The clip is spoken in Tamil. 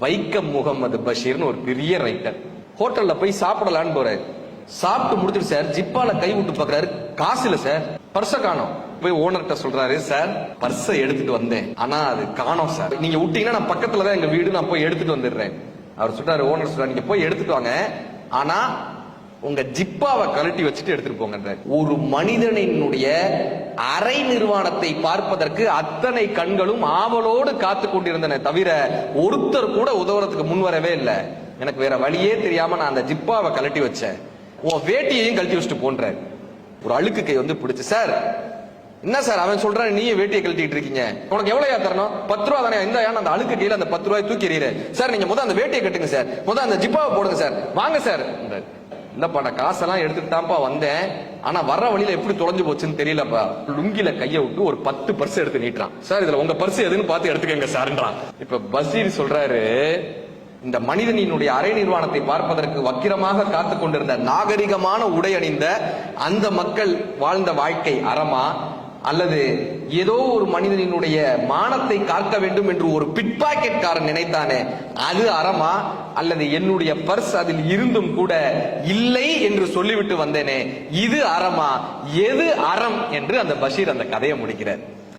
வைக்கம் முகமது பஷீர்னு ஒரு பெரிய ரைட்டர். ஹோட்டல்ல போய் சாப்பிடலான்னு போறாரு. சாப்பிட்டு முடிச்சிட்டு சார் ஜிப்பால கை விட்டு பாக்குறாரு, காசு இல்ல சார், பர்ஸ காணோம். போய் ஓனர்கிட்ட சொல்றாரு, சார் பர்ஸ எடுத்துட்டு வந்தேன், ஆனா அது காணோம் சார், நீங்க விட்டீங்கன்னா நான் பக்கத்துலதான் எங்க வீடு, நான் போய் எடுத்துட்டு வந்துடுறேன். அவர் சொல்றாரு, ஓனர் சொல்றாரு, நீங்க போய் எடுத்துட்டு வாங்க, ஆனா உங்க ஜிப்பாவை கழட்டி வச்சுட்டு எடுத்துட்டு போங்க. ஒரு மனிதனினுடைய அரை நிர்வாணத்தை பார்ப்பதற்கு அத்தனை கண்களும் ஆவலோடு காத்து கொண்டிருந்தன தவிர ஒருத்தர் கூட உதவுறதுக்கு முன்வரவே இல்லை. எனக்கு வேற வழியே தெரியாம நான் அந்த ஜிப்பாவை கழட்டி வச்சேன், உன் வேட்டியையும் கழட்டி வச்சுட்டு போன்ற. ஒரு அழுக்கு கை வந்து பிடிச்சு, சார் என்ன சார் அவன் சொல்றான், நீயே வேட்டியை கழட்டிட்டு இருக்கீங்க, உனக்கு எவ்வளவு தரணும், 10 ரூபா தானே, இந்த அந்த அழுக்கு கையில அந்த 10 ரூபாய் தூக்கி எறியற. சார் நீங்க அந்த வேட்டியை கட்டுங்க சார், அந்த ஜிப்பாவை போடுங்க சார், வாங்க சார். இல்லப்பா நான் காசெல்லாம் எடுத்துட்டு தான்ப்பா வந்தேன், ஆனா வர்ற வழியில எப்படி தொலைஞ்சு போச்சுன்னு தெரியலப்பா. லுங்கில கைய விட்டு ஒரு 10 பர்ஸ் எடுத்து நீட்டுறான். சார் இதுல உங்க பர்ஸ் எதுன்னு பார்த்து எடுத்துக்கங்க சார்ன்றான். இப்ப பஷீர் சொல்றாரு, இந்த மனிதனினுடைய அரை நிர்வாணத்தை பார்ப்பதற்கு வக்கிரமாக காத்து கொண்டிருந்த நாகரிகமான உடை அணிந்த அந்த மக்கள் வாழ்ந்த வாழ்க்கை அறமா, அல்லது ஏதோ ஒரு மனிதனினுடைய மானத்தை காக்க வேண்டும் என்று ஒரு பிட் பாக்கெட்காரன் நினைத்தானே அது அறமா, அல்லது என்னுடைய பர்ஸ் அதில் இருந்தும் கூட இல்லை என்று சொல்லிவிட்டு வந்தேனே இது அறமா, எது அறம் என்று அந்த பஷீர் அந்த கதையை முடிக்கிறார்.